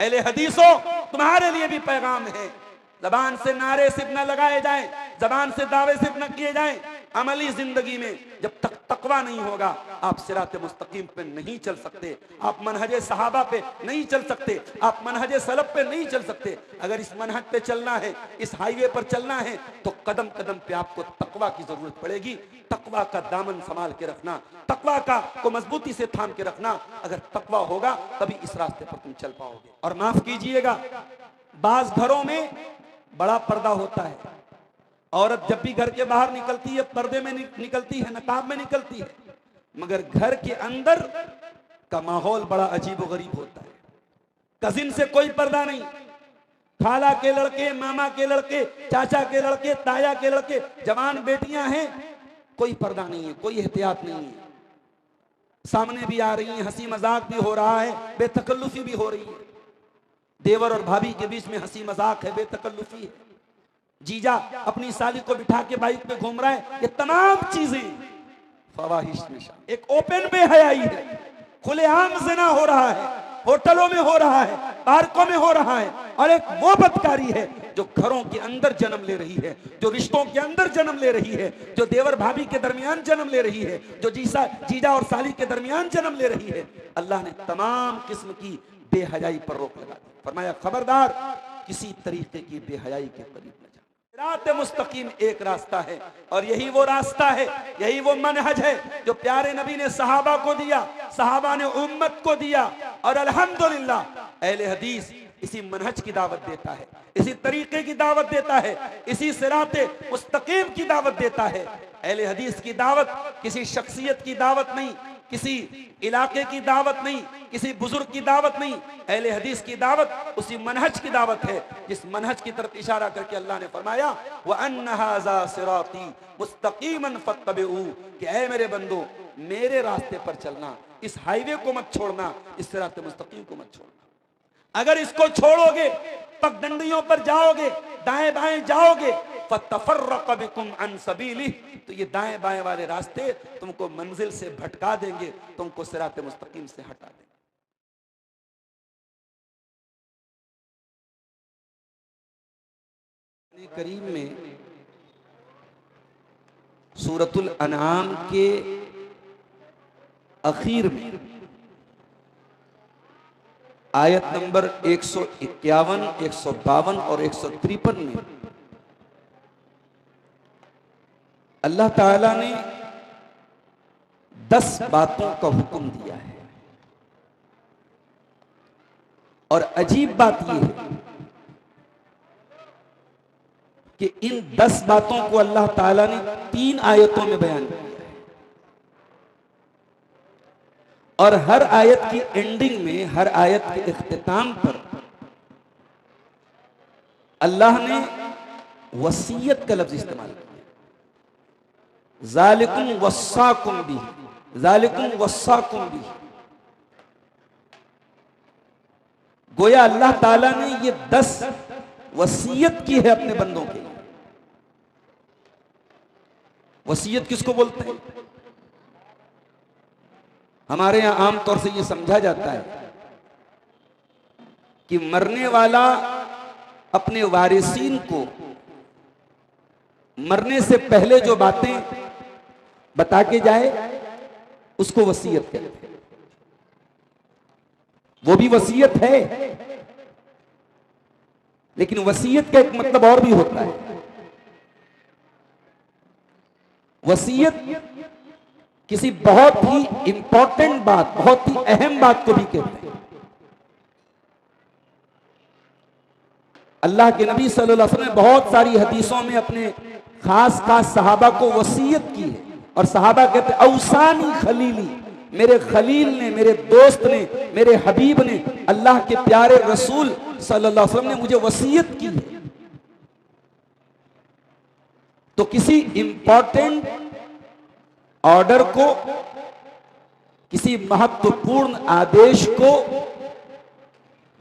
अहले हदीसों, तुम्हारे लिए भी पैगाम है, जबान से नारे सिर्फ न लगाए जाएं, जबान से दावे सिर्फ न किए जाएं, अमली जिंदगी में जब तक तकवा नहीं होगा आप सिरात मुस्तकीम पे नहीं चल सकते, आप मनहजे सहाबा पे नहीं चल सकते, आप मनहजे सलफ पे नहीं चल सकते। अगर इस मनहज पे चलना है, इस हाईवे पर चलना है, तो कदम कदम पे आपको तकवा की जरूरत पड़ेगी। तकवा का दामन संभाल के रखना, तकवा को मजबूती से थाम के रखना। अगर तकवा होगा तभी इस रास्ते पर तुम चल पाओगे। और माफ कीजिएगा, बाज घरों में बड़ा पर्दा होता है, औरत जब भी घर के बाहर निकलती है पर्दे में निकलती है, नकाब में निकलती है, मगर घर के अंदर का माहौल बड़ा अजीब व गरीब होता है। कजिन से कोई पर्दा नहीं, खाला के लड़के, मामा के लड़के, चाचा के लड़के, ताया के लड़के, जवान बेटियां हैं, कोई पर्दा नहीं है, कोई एहतियात नहीं है। सामने भी आ रही है, हंसी मजाक भी हो रहा है, बेतकल्लुफी भी हो रही है। देवर और भाभी के बीच में हंसी मजाक है, बेतकल्लुफी है। जीजा अपनी साली को बिठा के बाइक पे घूम रहा है। ये तमाम चीजें फवाहिश में शामिल। एक ओपन बेहयाई है, खुलेआम ज़िना हो रहा है, होटलों में हो रहा है, पार्कों में हो रहा है। और एक वो बदकारी है जो घरों के अंदर जन्म ले रही है, जो रिश्तों के अंदर जन्म ले रही है, जो देवर भाभी के दरमियान जन्म ले रही है, जो जीजा और साली के दरमियान जन्म ले रही है। अल्लाह ने तमाम किस्म की बेहयाई पर रोक लगा दी। फरमाया खबरदार किसी तरीके की बेहयाई के करीब न जाओ। सिरात मुस्तकीम एक रास्ता है, और यही वो रास्ता है, यही वो मनहज है जो प्यारे नबी ने सहाबा को दिया, सहाबा ने उम्मत को दिया। और अल्हम्दुलिल्लाह अहले हदीस इसी मनहज की दावत देता है, इसी तरीके की दावत देता है, इसी सिरात मुस्तकीम की दावत देता है। अहले हदीस की दावत किसी शख्सियत की दावत नहीं, किसी इलाके की दावत नहीं, किसी बुजुर्ग की दावत नहीं। अहले हदीस की दावत उसी मनहज की दावत है जिस मनहज की तरफ इशारा करके अल्लाह ने फरमाया व अन्ना हाज़ा सिराती मुस्तकीमन फत्तबिऊ, कि ऐ मेरे बंदो मेरे रास्ते पर चलना, इस हाईवे को मत छोड़ना, इस सिरात मुस्तकीम को मत छोड़ना। अगर इसको छोड़ोगे, पगडंडियों पर जाओगे, दाएं बाएं जाओगे, फतफर्रक़ बिकुम अन सबीली, तो ये दाएं बाएं वाले रास्ते तुमको मंजिल से भटका देंगे, तुमको सिरात मुस्तकीम से हटा देंगे। करीम में सूरतुल अनआम के आखिर में आयत नंबर 151, 152 और 153 में अल्लाह ताला ने 10 बातों का हुक्म दिया है। और अजीब बात यह है कि इन 10 बातों को अल्लाह ताला ने 3 आयतों में बयान किया है। और हर आयत की एंडिंग में, हर आयत के इख्तिताम पर अल्लाह ने वसीयत का लफ्ज इस्तेमाल किया, ज़ालिकुम वस्साकुम भी, ज़ालिकुम वस्साकुम भी। गोया अल्लाह ताला ने ये 10 वसीयत की है अपने बंदों के। वसीयत किसको बोलते हैं? हमारे यहां आमतौर से यह समझा जाता है कि मरने वाला अपने वारिसीन को मरने से पहले जो बातें बता के जाए उसको वसीयत कहते हैं। वो भी वसीयत है, लेकिन वसीयत का एक मतलब और भी होता है। वसीयत किसी बहुत ही इंपॉर्टेंट बात, बहुत ही अहम बात को भी कहते हैं। अल्लाह के नबी सल्लल्लाहु अलैहि वसल्लम ने बहुत सारी हदीसों में अपने खास खास सहाबा को वसीयत की है। और सहाबा कहते औसानी खलीली, मेरे खलील ने, मेरे दोस्त ने, मेरे हबीब ने, अल्लाह के प्यारे रसूल सल्लल्लाहु अलैहि वसल्लम ने मुझे वसीयत की है। तो किसी इंपॉर्टेंट ऑर्डर को, किसी महत्वपूर्ण आदेश को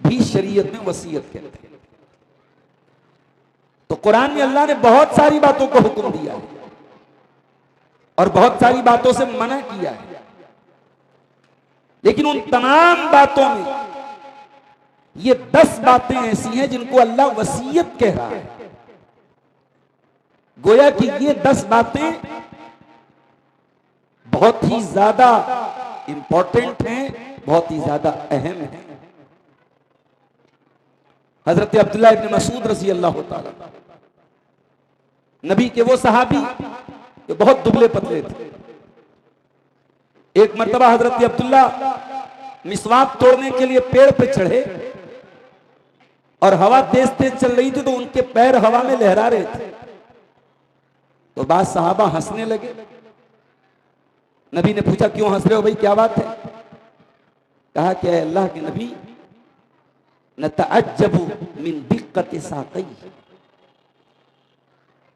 भी शरीयत में वसीयत कहते हैं। तो कुरान में अल्लाह ने बहुत सारी बातों को हुक्म दिया है और बहुत सारी बातों से मना किया है, लेकिन उन तमाम बातों में ये 10 बातें ऐसी हैं जिनको अल्लाह वसीयत कह रहा है। गोया कि ये 10 बातें बहुत ही ज्यादा इंपॉर्टेंट हैं, बहुत ही ज्यादा अहम हैं। हजरत अब्दुल्लाह इब्न मसूद रज़ी अल्लाह ताला, नबी के वो सहाबी जो बहुत दुबले पतले थे। एक मर्तबा हजरत अब्दुल्ला मिसवाक तोड़ने के लिए पेड़ पे चढ़े और हवा तेज तेज चल रही थी तो उनके पैर हवा में लहरा रहे थे। तो बाद सहाबा हंसने लगे। नबी ने पूछा, क्यों हंस रहे हो भाई, क्या बात है? कहा कि अल्लाह के नबी, नतअज्जबु मिन दिक्कति साक़ी,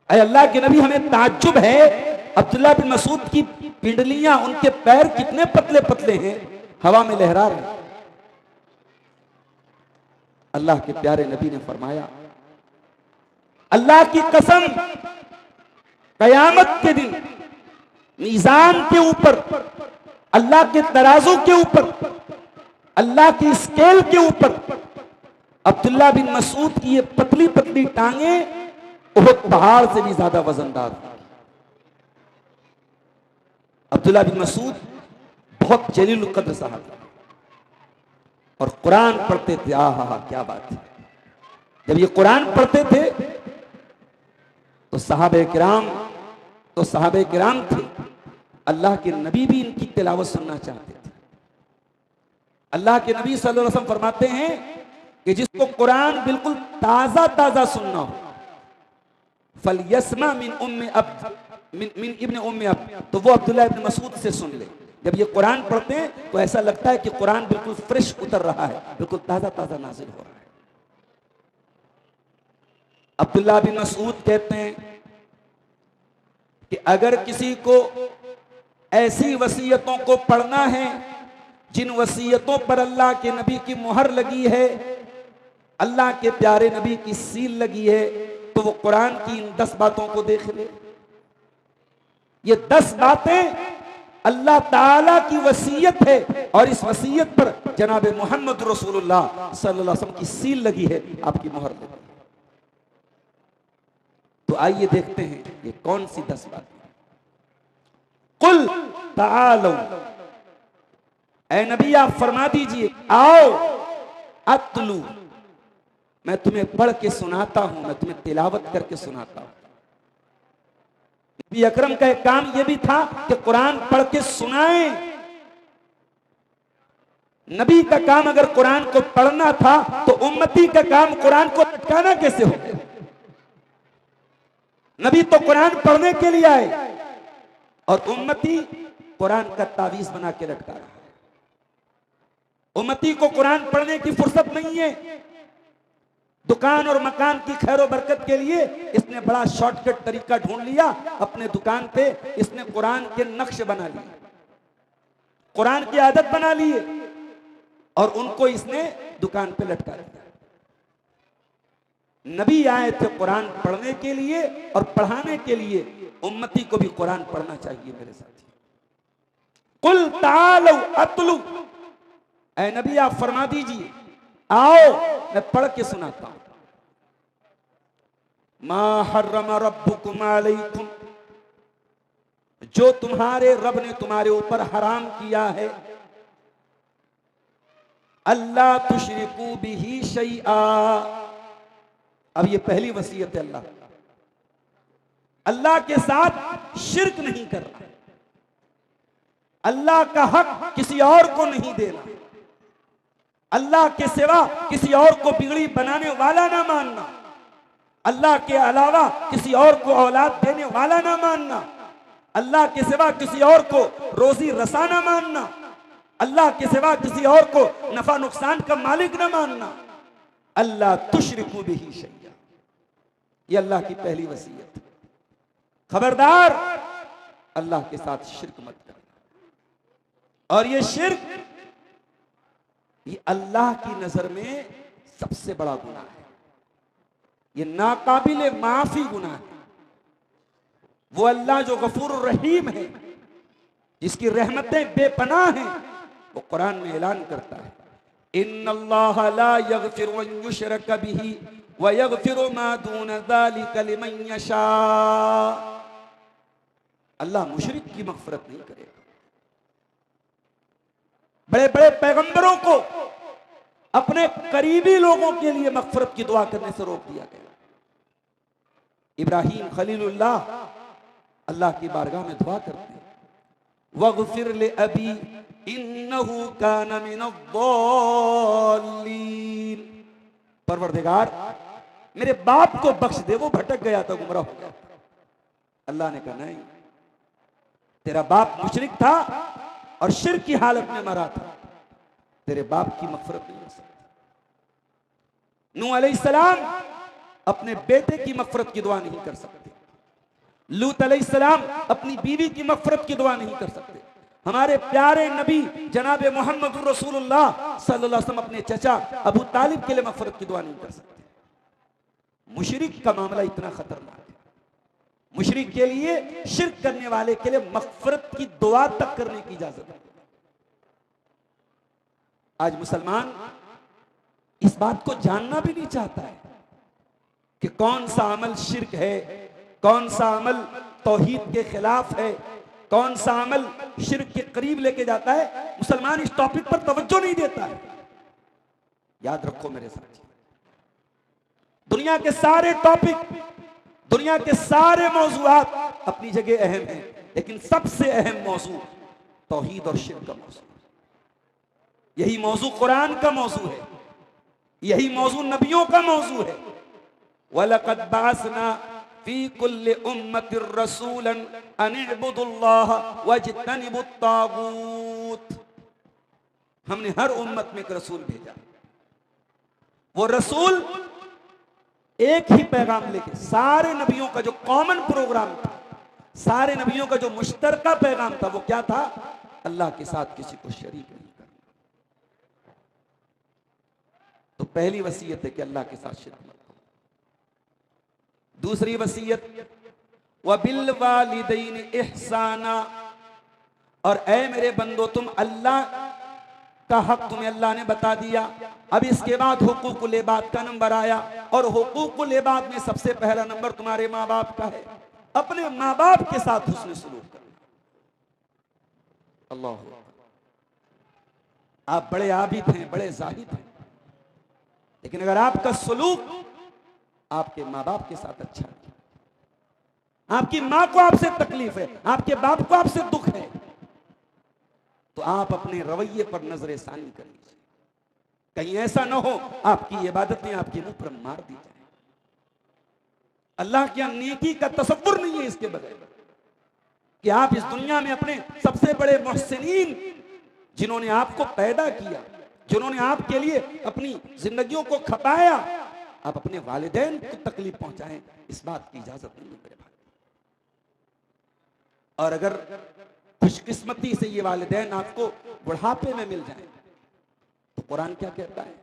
अल्लाह के नबी हमें ताज्जुब है अब्दुल्लाह बिन मसूद की पिंडलियां, उनके पैर कितने पतले पतले हैं, हवा में लहरा रहे। अल्लाह के प्यारे नबी ने फरमाया, अल्लाह की कसम, कयामत के दिन मीजान के ऊपर, अल्लाह के तराजू के ऊपर, अल्लाह की स्केल के ऊपर अब्दुल्लाह बिन मसूद की ये पतली पतली टांगे उहद पहाड़ से भी ज्यादा वजनदार थी। अब्दुल्लाह बिन मसूद बहुत जलील कद्र साहब और कुरान पढ़ते थे। आहा, क्या बात है! जब ये कुरान पढ़ते थे तो सहाबे किराम थे, अल्लाह के नबी भी इनकी तिलावत सुनना चाहते थे। अल्लाह के नबी सल्लल्लाहु अलैहि वसल्लम फरमाते हैं कि जिसको कुरान बिल्कुल ताजा ताजा सुनना हो, फलयस्मा मिन इब्न उम्मे अब्द, तो वो अब्दुल्लाह इब्न मसूद से सुन ले। जब ये कुरान पढ़ते हैं तो ऐसा लगता है कि कुरान बिल्कुल फ्रेश उतर रहा है, बिल्कुल ताजा ताजा नाजिल हो रहा है। अब्दुल्लाह बिन मसूद कहते हैं कि अगर किसी को ऐसी वसीयतों को पढ़ना है जिन वसीयतों पर अल्लाह के नबी की मुहर लगी है, अल्लाह के प्यारे नबी की सील लगी है, तो वो कुरान की इन 10 बातों को देख ले। ये 10 बातें अल्लाह ताला की वसीयत है और इस वसीयत पर जनाब मोहम्मद रसूलुल्लाह सल्लल्लाहु अलैहि वसल्लम की सील लगी है, आपकी मुहर लगी है। तो आइए देखते हैं ये कौन सी 10 बातें। कुल तालो, ऐ नबी आप फरमा दीजिए, आओ, अतलू, मैं तुम्हें पढ़ के सुनाता हूं, मैं तुम्हें तिलावत करके सुनाता हूं। नबी अकरम का एक काम यह भी था कि कुरान पढ़ के सुनाएं। नबी का काम अगर कुरान को पढ़ना था तो उम्मती का काम कुरान को लटकाना कैसे हो गया? नबी तो कुरान पढ़ने के लिए आए और उम्मती कुरान का तावीज बना के लटका रहा है। उम्मती को कुरान पढ़ने की फुर्सत नहीं है। दुकान और मकान की खैर बरकत के लिए इसने बड़ा शॉर्टकट तरीका ढूंढ लिया। अपने दुकान पे इसने कुरान के नक्श बना लिए, कुरान की आदत बना लिए और उनको इसने दुकान पे लटका दिया। नबी आए थे कुरान पढ़ने के लिए और पढ़ाने के लिए, उम्मती को भी कुरान पढ़ना चाहिए मेरे साथी। कुल तालो अतलू, ऐ नबी आप फरमा दीजिए, आओ मैं पढ़ के सुनाता हूं। मा हर्रमा रब्बुकुम अलैकुम, जो तुम्हारे रब ने तुम्हारे ऊपर हराम किया है, अल्लाह तुशरिकू बिही शैआ। अब ये पहली वसीयत है अल्लाह, अल्लाह के साथ शिर्क नहीं करना, अल्लाह का हक किसी और को नहीं देना, अल्लाह के सिवा किसी और को बिगड़ी बनाने वाला ना मानना, अल्लाह के अलावा किसी और को औलाद देने वाला ना मानना, अल्लाह के सिवा किसी और को रोजी रसा ना मानना, अल्लाह के सिवा किसी और को नफा नुकसान का मालिक ना मानना। अल्लाह तुशरिकू बिही शैआ, ये अल्लाह की पहली वसीयत। खबरदार अल्लाह के साथ शिर्क मत करना। और ये शिर्क, ये अल्लाह की नजर में सबसे बड़ा गुनाह है, ये नाकाबिले माफी गुनाह है। वो अल्लाह जो गफूर रहीम है, जिसकी रहमतें बेपनाह हैं, वो कुरान में ऐलान करता है इन्नल्लाह ला यगफिरु अन युशरक बिही व यगफिरु मा दून ज़ालिका लिमन यशा। अल्लाह मुशरिक की मग़फ़िरत नहीं करेगा। बड़े बड़े पैगंबरों को अपने करीबी लोगों के लिए मग़फ़िरत की दुआ करने से रोक दिया गया। इब्राहीम खलीलुल्लाह अल्लाह की बारगाह में दुआ करते हैं, वग़फ़िर ले अबी इन्नहु कान मिनज़्ज़ाल्लीन। परवरदिगार मेरे बाप को बख्श दे, वो भटक गया था, गुमराह हो गया था। अल्लाह ने कहा नहीं, तेरा बाप मुशरिक था और शिर्क की हालत में मरा था, तेरे बाप की मग़फ़िरत नहीं हो सकती। नूह अलैहिस्सलाम अपने बेटे की मग़फ़िरत की दुआ नहीं कर सकते। लूत अलैहिस्सलाम अपनी बीवी की मग़फ़िरत की दुआ नहीं कर सकते। हमारे प्यारे नबी जनाब मोहम्मद रसूलुल्लाह सल्लल्लाहु अलैहि वसल्लम अपने चचा अबू तालिब के लिए मग़फ़िरत की दुआ नहीं कर सकते। मुशरिक का मामला इतना खतरनाक है। मुशरिक के लिए, शिर्क करने वाले के लिए मग़फ़िरत की दुआ तक करने की इजाजत है। आज मुसलमान इस बात को जानना भी नहीं चाहता है कि कौन सा अमल शिर्क है, कौन सा अमल तौहीद के खिलाफ है, कौन सा अमल शिर्क के करीब लेके जाता है। मुसलमान इस टॉपिक पर तवज्जो नहीं देता है। याद रखो मेरे साथ, दुनिया के सारे टॉपिक, दुनिया के सारे मौजूआत अपनी जगह अहम हैं, लेकिन सबसे अहम मौजू तौहीद और शिर्क का मौजू। यही मौजू कुरान का मौजू है, यही मौजू नबियों का मौजू है। वलक़द बअसना फी कुल्लि उम्मतिर रसूलन अन इअ्बुदुल्लाह वज्तनिबुत तागूत। हमने हर उम्मत में एक रसूल भेजा। वो रसूल एक ही पैगाम लेके, सारे नबियों का जो कॉमन प्रोग्राम था, सारे नबियों का जो मुश्तरका पैगाम था, वो क्या था? अल्लाह के साथ किसी को शरीक नहीं करना। तो पहली वसीयत है कि अल्लाह के साथ शिर्क मत करो। दूसरी वसीयत, वबिल वालिदैन इहसाना, और ऐ मेरे बंदो तुम अल्लाह का हक तुम्हें अल्लाह ने बता दिया। अब इसके बाद हुकूकुल इबाद का नंबर आया, और हुकूकुल इबाद में सबसे पहला नंबर तुम्हारे माँ बाप का है। अपने माँ बाप के साथ हुस्न सलूक करना। अल्लाह, आप बड़े आबिद हैं, बड़े जाहिद हैं, लेकिन अगर आपका सलूक आपके माँ बाप के साथ अच्छा है, आपकी माँ को आपसे तकलीफ है, आपके बाप को आपसे दुख है, तो आप अपने रवैये पर नजर सानी कर लीजिए। कहीं ऐसा ना हो आपकी इबादतें आपके मुंह पर मार दी जाए। अल्लाह की नेकी का तसव्वुर नहीं है इसके बगैर कि आप इस दुनिया में अपने सबसे बड़े मुहसिनीन, जिन्होंने आपको पैदा किया, जिन्होंने आपके लिए अपनी जिंदगियों को खपाया, आप अपने वालिदैन को तकलीफ पहुंचाएं, इस बात की इजाजत नहीं है मेरे भाई। और अगर खुशकिस्मती से ये वालिदैन आपको बुढ़ापे में मिल जाएं, तो कुरान क्या कहता है?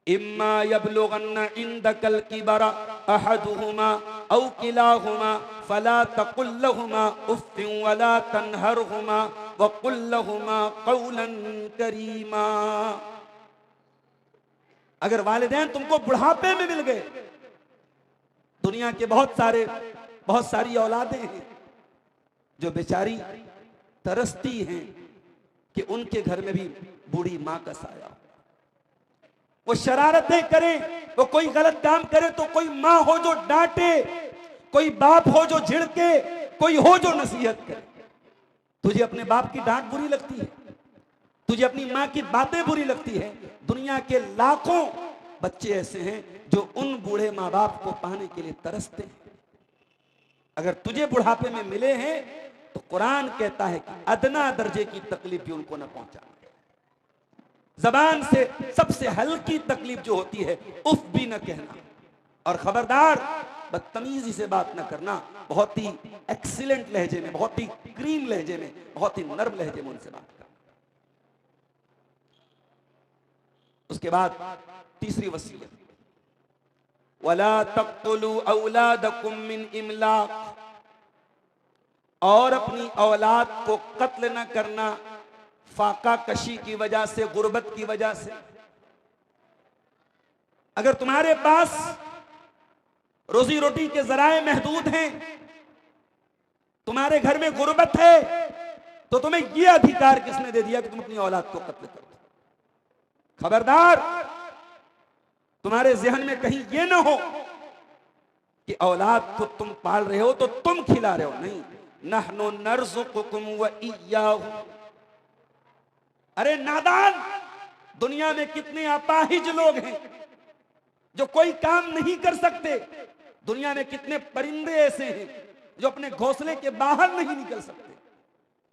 इम्मा यबलुगन्ना इंदकल किबरा अहदुहुमा औ किलाहुमा फला तकुल लहुमा उफ्फिन वला तनहरहुमा वकुल लहुमा कौलन करीमा। अगर वालिदैन तुमको बुढ़ापे में मिल गए, दुनिया के बहुत सारी औलादें हैं जो बेचारी तरसती हैं कि उनके घर में भी बूढ़ी मां का साया हो। वो शरारतें करे, वो कोई गलत काम करे तो कोई मां हो जो डांटे, कोई बाप हो जो झिड़के, कोई हो जो नसीहत करे। तुझे अपने बाप की डांट बुरी लगती है, तुझे अपनी मां की बातें बुरी लगती है। दुनिया के लाखों बच्चे ऐसे हैं जो उन बूढ़े माँ बाप को पाने के लिए तरसते हैं। अगर तुझे बुढ़ापे में मिले हैं तो कुरान कहता है कि अदना दर्जे की तकलीफ भी उनको न पहुंचाना। जबान से सबसे हल्की तकलीफ जो होती है उफ भी न कहना, और खबरदार बदतमीजी से बात न करना। बहुत ही एक्सीलेंट लहजे में, बहुत ही क्रीम लहजे में, बहुत ही नर्म लहजे में उनसे बात करना। उसके बाद तीसरी वसीयत, वला तक़्तुलू औलादकुम मिन इमलाक, और अपनी औलाद को कत्ल न करना फाका कशी की वजह से, गुर्बत की वजह से। अगर तुम्हारे पास रोजी रोटी के जराए महदूद हैं, तुम्हारे घर में गुर्बत है, तो तुम्हें यह अधिकार किसने दे दिया कि तुम अपनी औलाद को कत्ल कर दो? खबरदार, तुम्हारे जहन में कहीं यह ना हो कि औलाद को तुम पाल रहे हो तो तुम खिला रहे हो। नहीं, नहनु नर्ज़ुकुकुम व इय्याहुम। अरे नादान, दुनिया में कितने अपाहिज लोग हैं जो कोई काम नहीं कर सकते। दुनिया में कितने परिंदे ऐसे हैं जो अपने घोंसले के बाहर नहीं निकल सकते।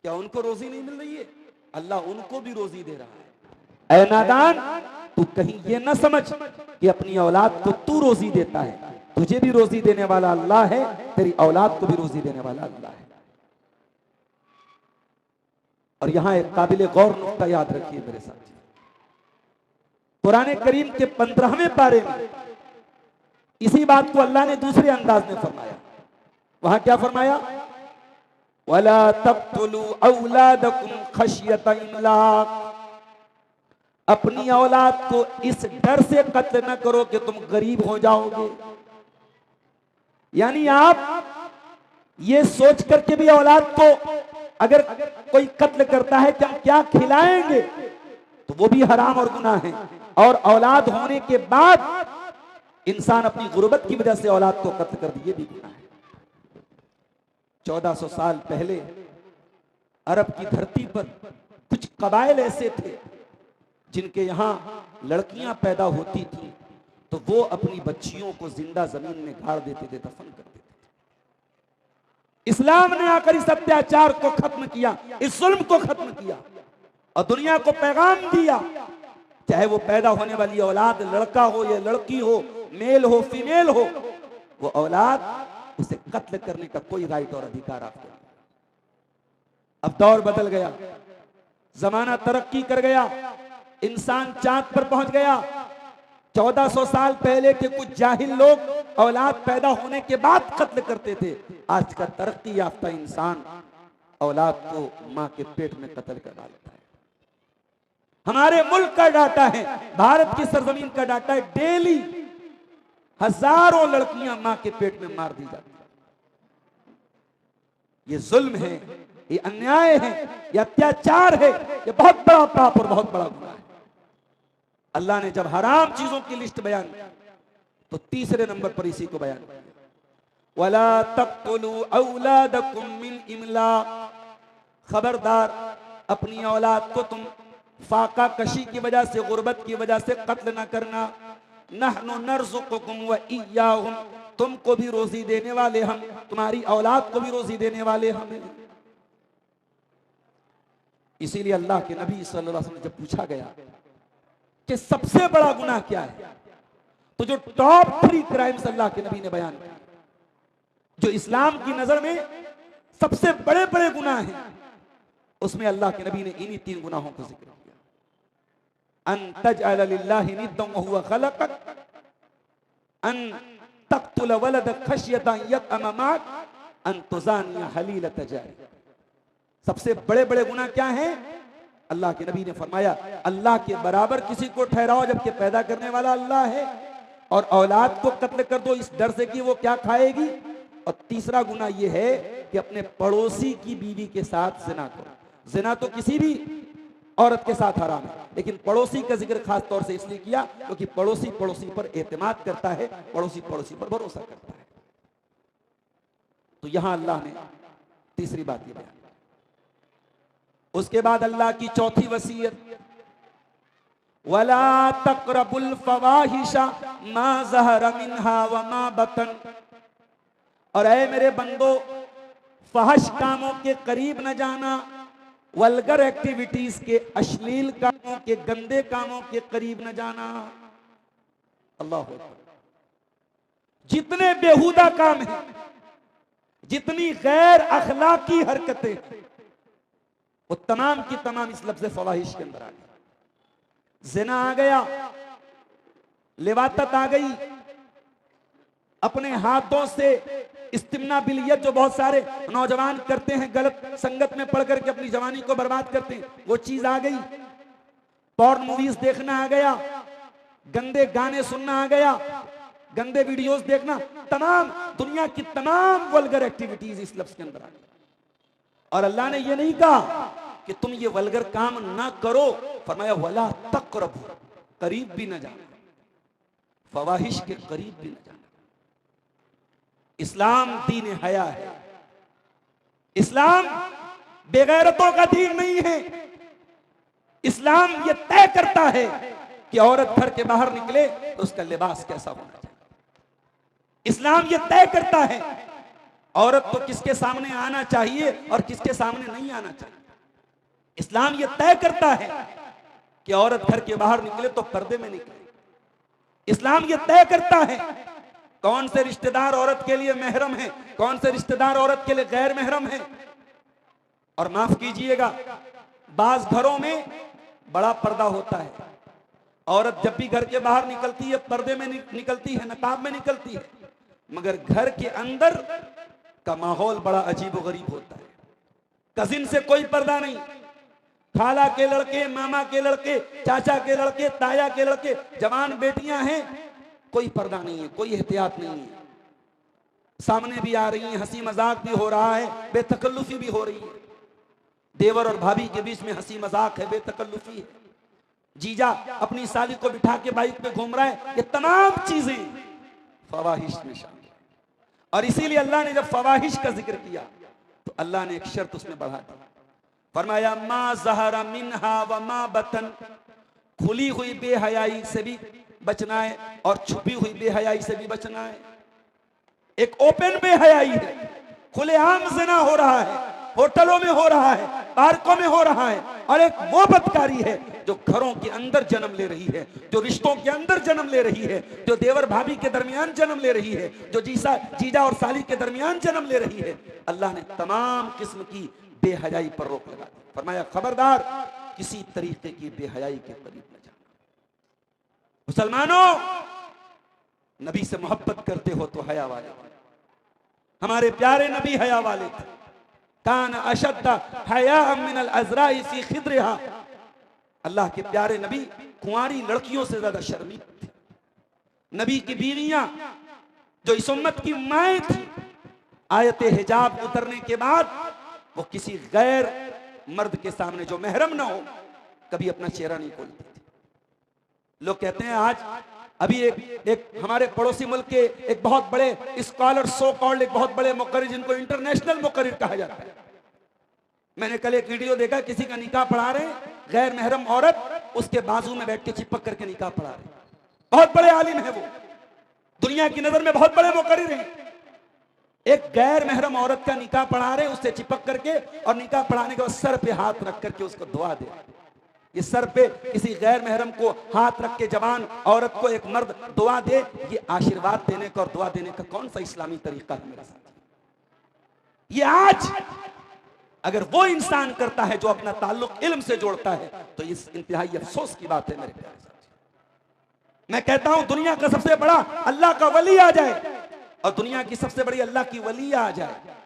क्या उनको रोजी नहीं मिल रही है? अल्लाह उनको भी रोजी दे रहा है। ऐ नादान, तू कहीं ये ना समझ कि अपनी औलाद को तू रोजी देता है। तुझे भी रोजी देने वाला अल्लाह है, तेरी औलाद को भी रोजी देने वाला अल्लाह है। और यहां एक काबिल गौर नुक्ता याद रखिए मेरे साथ। कुरान करीम के 15वें पारे में इसी बात को अल्लाह ने दूसरे अंदाज में फरमाया। वहां क्या फरमाया? वला तक़्तुलू औलादकुम खश्यत इमलाक। अपनी औलाद को इस डर से कत्ल न करो कि तुम गरीब हो जाओगे। यानी आप ये सोच करके भी औलाद को अगर कोई कत्ल करता है कि हम क्या खिलाएंगे, तो वो भी हराम और गुनाह है। और औलाद होने के बाद इंसान अपनी गुर्बत की वजह से औलाद को कत्ल कर दिए भी गुनाह है। 1400 साल पहले अरब की धरती पर कुछ कबाइल ऐसे थे जिनके यहां लड़कियां पैदा होती थी तो वो अपनी बच्चियों को जिंदा जमीन में गाड़ देते थे, दफन कर देते थे। इस्लाम ने आकर इस अत्याचार को खत्म किया, इस जुल्म को खत्म किया और दुनिया को पैगाम दिया, चाहे वो पैदा होने वाली औलाद लड़का हो या लड़की हो, मेल हो फीमेल हो, वो औलाद उसे कत्ल करने का कोई राइट और अधिकार आपको नहीं। अब दौर बदल गया, जमाना तरक्की कर गया, इंसान चांद पर पहुंच गया। 1400 साल पहले के कुछ जाहिल लोग औलाद पैदा होने के बाद कत्ल करते थे। आज का तरक्की याफ्ता इंसान औलाद को मां के पेट में कत्ल कर डालता है। हमारे मुल्क का डाटा है, भारत की सरजमीन का डाटा है, डेली हजारों लड़कियां मां के पेट में मार दी जाती है। ये जुल्म है, ये अन्याय है, ये अत्याचार है, ये बहुत बड़ा पाप और बहुत बड़ा गुनाह है। अल्लाह ने जब हराम चीजों की लिस्ट बयान की तो तीसरे नंबर पर इसी को बयान किया, वला तक़्तुलू औलादकुम मिन इमलाक। खबरदार, अपनी औलाद को तुम फाका कशी की वजह से, गुर्बत की वजह से कत्ल न करना। नहनु नर्ज़ुकुकुम व इय्याहुम। तुमको भी रोजी देने वाले हम, तुम्हारी औलाद को भी रोजी देने वाले हम। इसीलिए अल्लाह के नबी सल्लल्लाहु अलैहि वसल्लम जब पूछा गया कि सबसे बड़ा गुनाह क्या है, तो जो टॉप 3 क्राइम्स अल्लाह के नबी ने बयान किया, जो इस्लाम की नजर में सबसे बड़े बड़े गुनाह हैं, उसमें अल्लाह के नबी ने इन्हीं 3 गुनाहों को जिक्र किया। अन तजअल लिल्लाहि निद्दन व हुवा खलक़क, अन तक़्तुल वलद खश्यत अन यतअम माक, अन तुज़ानिया हलीलत जारी। सबसे बड़े बड़े गुनाह क्या हैं? अल्लाह के नबी ने फरमाया, अल्लाह के बराबर किसी को ठहराओ जबकि पैदा करने वाला अल्लाह है, और औलाद को कत्ल कर दो इस डर से कि वो क्या खाएगी। और तीसरा गुनाह ये है कि अपने पड़ोसी की बीवी के साथ जिना करो। जिना तो किसी भी औरत के साथ हराम है, लेकिन पड़ोसी का जिक्र खास तौर से इसलिए किया क्योंकि पड़ोसी पड़ोसी पर एतमाद करता है, पड़ोसी पड़ोसी पर भरोसा करता है। तो यहां अल्लाह ने तीसरी बात ये बयान। उसके बाद अल्लाह की चौथी वसीयत, वला तक़रबुल फ़वाहिशा मा ज़हरा मिन्हा व मा बतन। और ऐ मेरे बंदो, फहश कामों के करीब न जाना, वल्गर एक्टिविटीज के, अश्लील कामों के, गंदे कामों के करीब न जाना। अल्लाह अकबर। जितने बेहुदा काम हैं, जितनी गैर अखलाकी हरकतें, वो तमाम की तमाम इस लफ्ज़ फ़वाहिश के अंदर आ गई। ज़िना आ गया, लिवातत आ गई, अपने हाथों से इस्तिमना बिलियत जो बहुत सारे नौजवान करते हैं, गलत संगत में पढ़ करके अपनी जवानी को बर्बाद करते हैं, वो चीज आ गई। पॉर्न मूवीज देखना आ गया, गंदे गाने सुनना आ गया, गंदे वीडियोस देखना, तमाम दुनिया की तमाम वल्गर एक्टिविटीज इस लफ्ज के अंदर आ गई। और अल्लाह ने यह नहीं कहा कि तुम ये वल्गर काम ना करो, फरमाया वला तक़रबू, करीब भी ना जाना, फवाहिश के करीब भी ना जाना। इस्लाम दीन हया है, इस्लाम बेगैरतों का दीन नहीं है। इस्लाम ये तय करता है कि औरत घर के बाहर निकले तो उसका लिबास कैसा होना चाहिए। इस्लाम ये तय करता है औरत को किसके सामने आना चाहिए और किसके सामने नहीं आना चाहिए। इस्लाम ये तय करता है कि औरत घर के बाहर निकले तो पर्दे में निकले। इस्लाम ये तय करता है कौन से रिश्तेदार औरत के लिए महरम है, कौन से रिश्तेदार औरत के लिए गैर महरम है। और माफ कीजिएगा, बाज घरों में बड़ा पर्दा होता है, औरत जब भी घर के बाहर निकलती है पर्दे में निकलती है, नकाब में निकलती है, मगर घर के अंदर का माहौल बड़ा अजीब व गरीब होता है। कजिन से कोई पर्दा नहीं, खाला के लड़के, मामा के लड़के, चाचा के लड़के, ताया के लड़के, जवान बेटियां हैं, कोई पर्दा नहीं है, कोई एहतियात नहीं है। सामने भी आ रही है, हंसी मजाक भी हो रहा है, बेतकल्लुफी भी हो रही है। देवर और भाभी के बीच में हंसी मजाक है, बेतकल्लुफी है। जीजा अपनी साली को बिठा के बाइक पे घूम रहा है। ये तमाम चीजें फवाहिश में शामिल है। और इसीलिए अल्लाह ने जब फवाहिश का जिक्र किया तो अल्लाह ने एक शर्त उसमें बढ़ा दी, फरमाया मा ज़हरा मिन्हा व मा बतन, खुली हुई बेहयाई से भी बचना है और छुपी हुई बेहयाई से भी बचना है। एक ओपन बेहयाई है, खुलेआम ज़िना हो रहा है, होटलों में हो रहा है, पार्कों में हो रहा है। और एक वो बदकारी है जो घरों के अंदर जन्म ले रही है, जो रिश्तों के अंदर जन्म ले रही है, जो देवर भाभी के दरमियान जन्म ले रही है, जो जीजा और साली के दरमियान जन्म ले रही है। अल्लाह ने तमाम किस्म की बेहयाई पर रोक लगा दी। फरमाया खबरदार किसी तरीके की बेहयाई के करीब न जाना। मुसलमानों, नबी से मोहब्बत करते हो तो हया वाले, हमारे प्यारे नबी हया वाले थे। कान अशद्दा हया मिनल अज़राई फी खिद्रिहा, अल्लाह के प्यारे नबी कुंवारी लड़कियों से ज्यादा शर्मीले थे। नबी की बीवियां जो इस उम्मत की माएँ थी, आयत हिजाब उतरने के बाद वो किसी गैर मर्द के सामने जो महरम ना हो कभी अपना चेहरा नहीं खोलती थी। लोग कहते हैं आज अभी एक हमारे पड़ोसी मुल्क के एक बहुत बड़े स्कॉलर, सो कॉल्ड एक बहुत बड़े मुकर्रिर, जिनको इंटरनेशनल मुकर्रिर कहा जाता है, मैंने कल एक वीडियो देखा, किसी का निकाह पढ़ा रहे, गैर महरम औरत उसके बाजू में बैठ के चिपक करके निकाह पढ़ा रहे। बहुत बड़े आलिम है वो, दुनिया की नजर में बहुत बड़े मुकर्रिर हैं। एक गैर महरम औरत का निकाह पढ़ा रहे, उससे चिपक करके, और निकाह पढ़ाने के बाद सर पे हाथ रख करके उसको दुआ दे। ये सर पे किसी गैर महरम को हाथ रख के जवान औरत को एक मर्द दुआ दे, ये आशीर्वाद देने का और दुआ देने का कौन सा इस्लामी तरीका है मेरे साथ? ये आज अगर वो इंसान करता है जो अपना ताल्लुक इल्म से जोड़ता है तो इस इंतहाई अफसोस की बात है मेरे प्यारे साथी। मैं कहता हूं दुनिया का सबसे बड़ा अल्लाह का वली आ जाए और दुनिया की सबसे बड़ी अल्लाह की वलिया आ जाए,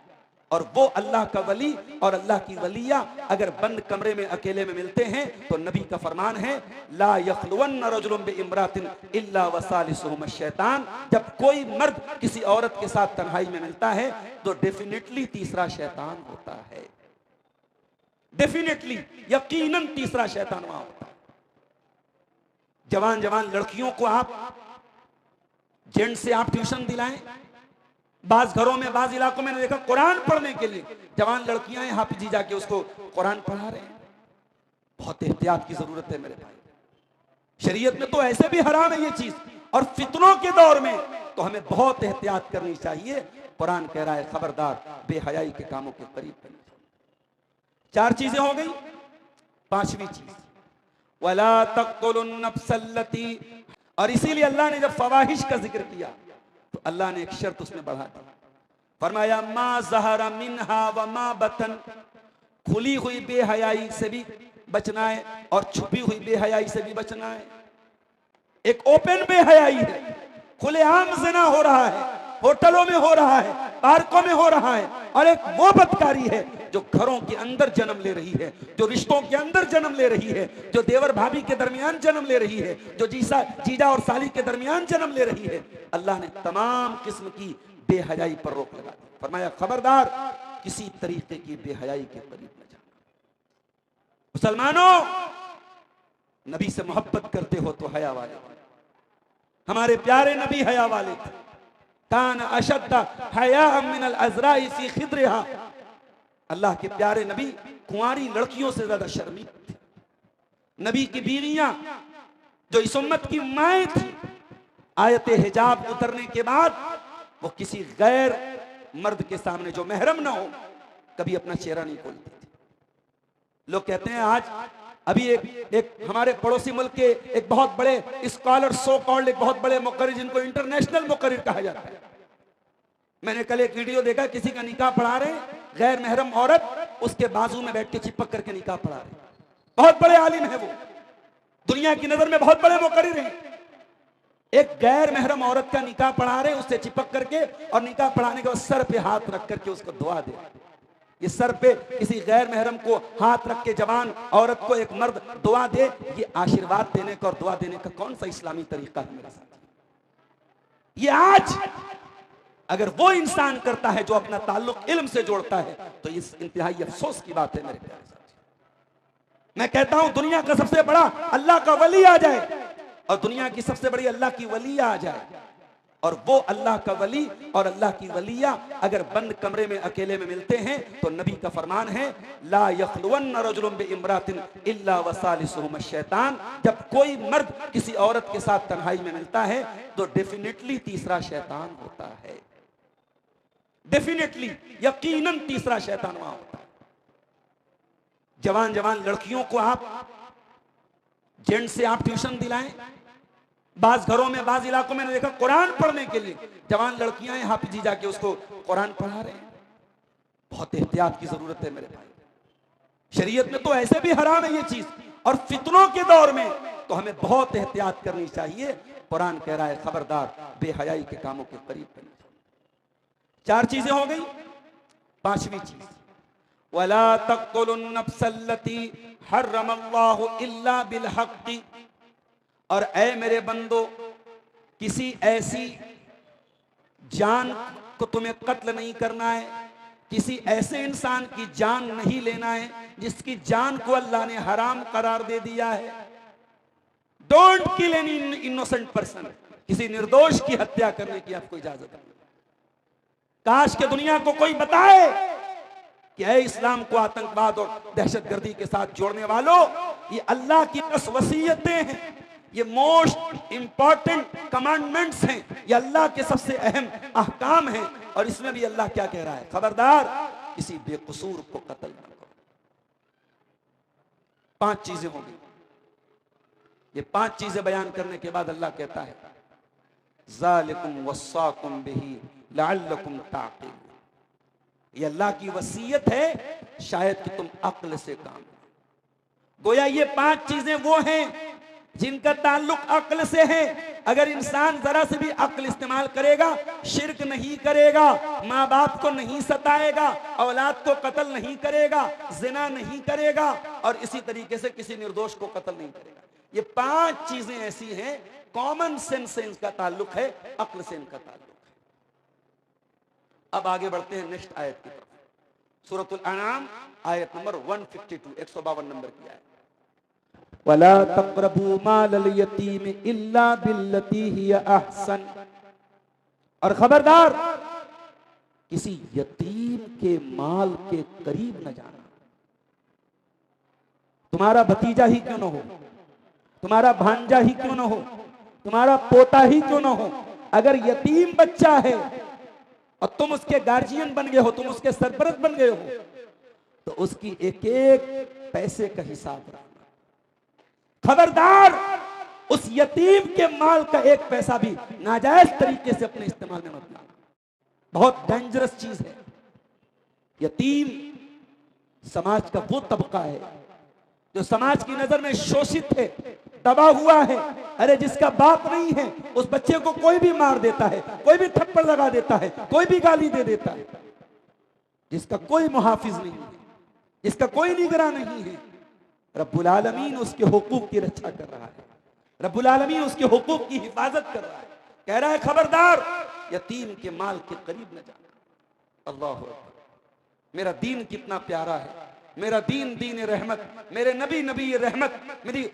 और वो अल्लाह का वली और अल्लाह की वलिया अगर बंद कमरे में अकेले में मिलते हैं तो नबी का फरमान है ला यखलुवन्न रजुलुन बिइम्रातिन इल्ला वसालिसुहुम शैतान। जब कोई मर्द किसी औरत के साथ तन्हाई में मिलता है तो डेफिनेटली तीसरा शैतान होता है, डेफिनेटली यकीनन तीसरा शैतान वहां होता है। जवान जवान लड़कियों को आप जेंट से आप ट्यूशन दिलाएं, बाज घरों में, बाज इलाकों में देखा कुरान पढ़ने के लिए जवान लड़कियां हैं, हाफिजी जाके उसको कुरान पढ़ा रहे हैं। बहुत एहतियात की जरूरत है मेरे भाई। शरीयत में तो ऐसे भी हराम है ये चीज, और फितनों के दौर में तो हमें बहुत एहतियात करनी चाहिए। कुरान कह रहा है खबरदार बेहयाई के कामों के करीब करना। 4 चीजें हो गई, 5वीं चीज वला तक़तुलुन नफ्सल्लती। और इसीलिए अल्लाह ने जब फवाहिश का जिक्र किया तो अल्लाह ने एक शर्त उसमें बढ़ा दी, फरमाया मा ज़हरा मिन्हा व मा बतन, खुली हुई बेहयाई से भी बचना है और छुपी हुई बेहयाई से भी बचना है। एक ओपन बेहयाई है, खुलेआम ज़िना हो रहा है, होटलों में हो रहा है, पार्कों में हो रहा है। और एक वो बदकारी है जो घरों के अंदर जन्म ले रही है, जो रिश्तों के अंदर जन्म ले रही है, जो देवर भाभी के दरमियान जन्म ले रही है, जो जीजा और साली के दरमियान जन्म ले रही है, अल्लाह ने तमाम किस्म की बेहयाई पर रोक लगा दी। फरमाया खबरदार किसी तरीके की बेहयाई के करीब न जाना। मुसलमानों, नबी से मोहब्बत करते हो तो हया वाले, हमारे प्यारे नबी हया वाले थे। कान अशद्द हया मिनल अज़राई फी खिद्रिहा, अल्लाह के प्यारे नबी कुंवारी लड़कियों से ज्यादा शर्मील थे। नबी की बीवियां जो इस उम्मत की माएँ थी, आयत हिजाब उतरने के बाद वो किसी गैर मर्द के सामने जो महरम ना हो कभी अपना चेहरा नहीं खोलती थी। लोग कहते हैं आज अभी एक हमारे पड़ोसी मुल्क के एक बहुत बड़े स्कॉलर, सो कॉल्ड एक बहुत बड़े मुकर्रिर, जिनको इंटरनेशनल मुकर्रिर कहा जाता है, मैंने कल एक वीडियो देखा, किसी का निकाह पढ़ा रहे, गैर महरम औरत उसके बाजू में बैठ के चिपक करके निकाह पढ़ा रहे। बहुत बड़े आलिम है वो, दुनिया की नजर में बहुत बड़े मुकर्रिर हैं। एक गैर महरम औरत का निकाह पढ़ा रहे, उससे चिपक करके, और निकाह पढ़ाने के बाद सर पे हाथ रख करके उसको दुआ दे। ये सर पे किसी गैर महरम को हाथ रख के जवान औरत को एक मर्द दुआ दे, ये आशीर्वाद देने का और दुआ देने का कौन सा इस्लामी तरीका है मेरे साथ? ये आज अगर वो इंसान करता है जो अपना ताल्लुक इल्म से जोड़ता है, तो इस इंतहाई अफसोस की बात है मेरे प्यारे साथी। मैं कहता हूं दुनिया का सबसे बड़ा अल्लाह का वली आ जाए और दुनिया की सबसे बड़ी अल्लाह की वलिया आ जाए, और वो अल्लाह का वली और अल्लाह की वलिया अगर बंद कमरे में अकेले में मिलते हैं, तो नबी का फरमान है ला यखलुवन्न रजुलुन बिइम्रातिन इल्ला वसालिसुहुम शैतान। जब कोई मर्द किसी औरत के साथ तन्हाई में मिलता है तो डेफिनेटली तीसरा शैतान होता है, डेफिनेटली, यकीनन तीसरा शैतान वहां होता है। जवान जवान लड़कियों को आप जेंट से आप ट्यूशन दिलाएं, बाज घरों में, बाज इलाकों में देखा कुरान पढ़ने के लिए जवान लड़कियां हैं, हाफिजी जाके उसको कुरान पढ़ा रहे हैं। बहुत एहतियात की जरूरत है मेरे भाई, शरीयत में तो ऐसे भी हराम है ये चीज, और फितनों के दौर में तो हमें बहुत एहतियात करनी चाहिए। कुरान कह रहा है खबरदार बेहयाई के कामों के करीब करनी चाहिए। 4 चीजें हो गई। 5वीं चीज, वला तक़्तुलुन नफ्सल्लती हर्रमल्लाहु इल्ला बिल हक़्क़ि, और ऐ मेरे बंदो, किसी ऐसी जान को तुम्हें कत्ल नहीं करना है, किसी ऐसे इंसान की जान नहीं लेना है जिसकी जान को अल्लाह ने हराम करार दे दिया है। Don't kill any innocent person, किसी निर्दोष की हत्या करने की आपको इजाजत नहीं। काश के दुनिया को कोई बताए कि ऐ इस्लाम को आतंकवाद और दहशतगर्दी के साथ जोड़ने वालों, ये अल्लाह की 10 वसीयतें हैं, ये मोस्ट इंपॉर्टेंट कमांडमेंट्स हैं, ये अल्लाह के सबसे अहम अहकाम हैं, और इसमें भी अल्लाह क्या कह रहा है, खबरदार किसी बेकसूर को कत्ल न करो। 5 चीजें होंगी। ये 5 चीजें बयान करने के बाद अल्लाह कहता है ज़ालिकुम वस्साकुम बिही लअल्लकुम ताक़िलून, ये अल्लाह की वसीयत है, शायद कि तुम अक्ल से काम लो। गोया ये 5 चीजें वो हैं जिनका ताल्लुक अक्ल से है। अगर इंसान जरा से भी अक्ल इस्तेमाल करेगा, शिर्क नहीं करेगा, माँ बाप को नहीं सताएगा, औलाद को कत्ल नहीं करेगा, जिना नहीं करेगा, और इसी तरीके से किसी निर्दोष को कत्ल नहीं करेगा। ये 5 चीजें ऐसी हैं, कॉमन सेंस से इनका ताल्लुक है, अक्ल से इनका ताल्लुक है। अब आगे बढ़ते हैं नेक्स्ट आयत की तरफ, सूरतुल अनाम आयत नंबर 152, 152 नंबर की आयत। वला तक़रबू मालल यतीम इल्ला बिल्लती हिय अहसन, और खबरदार किसी यतीम के माल के करीब न जाना। तुम्हारा भतीजा ही क्यों न हो, तुम्हारा भांजा ही क्यों न हो, तुम्हारा पोता ही क्यों न हो, अगर यतीम बच्चा है और तुम उसके गार्जियन बन गए हो, तुम उसके सरपरस्त बन गए हो, तो उसकी एक एक पैसे का हिसाब रखना। खबरदार उस यतीम के माल का एक पैसा भी नाजायज तरीके से अपने इस्तेमाल में मत लाना, बहुत डेंजरस चीज है। यतीम समाज का वो तबका है जो समाज की नजर में शोषित है, दबा हुआ है। अरे जिसका बाप नहीं है उस बच्चे को कोई भी मार देता है, कोई भी थप्पड़ लगा देता है, कोई भी गाली दे देता है, जिसका कोई मुहाफिज नहीं है। इसका कोई निगरान नहीं है। रब्बुल आलमीन उसके हुकूक की रक्षा कर रहा है, रब्बुल आलमीन उसके हुकूक की हिफाजत कर रहा है। कह रहा है खबरदार यतीम के माल के करीब न जाना। अल्लाह अकबर। मेरा दीन कितना प्यारा है, मेरा दीन दीन रहमत, मेरे नबी नबी रहमत,